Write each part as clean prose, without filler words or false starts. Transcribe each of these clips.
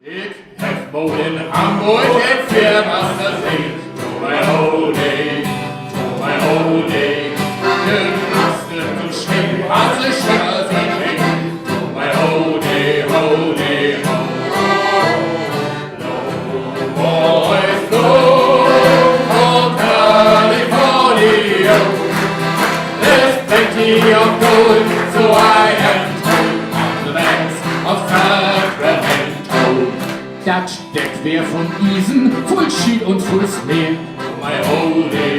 Ik heb woon in Hamburg, het Vierwasser See. To my holy, to my holy. Gemastet und schwingt, was ich schimmer sie bringt. To my holy, holy, holy. No boys, no, for California. There's plenty of gold, so I am told, on the banks of Sacramento. Dat steckt wer von Isen, voll Schied und voll Meer. To my holy,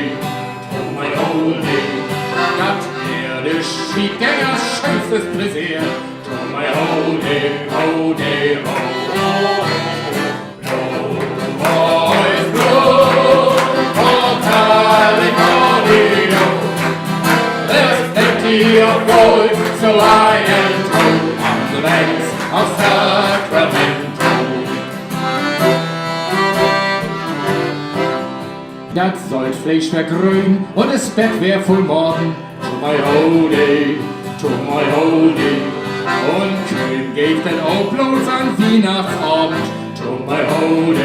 dat der des Schiedgängers schönstes Präsier. To my holy, holy, holy. No boys, no, for California. There's plenty of gold, so I am told, on the banks of Sacramento. Dat sollt Fleisch vergrün und es Bett wär voll Morden. To my holy, to my holy. Und kühn geht denn auch bloß an Weihnachtsabend. To my holy.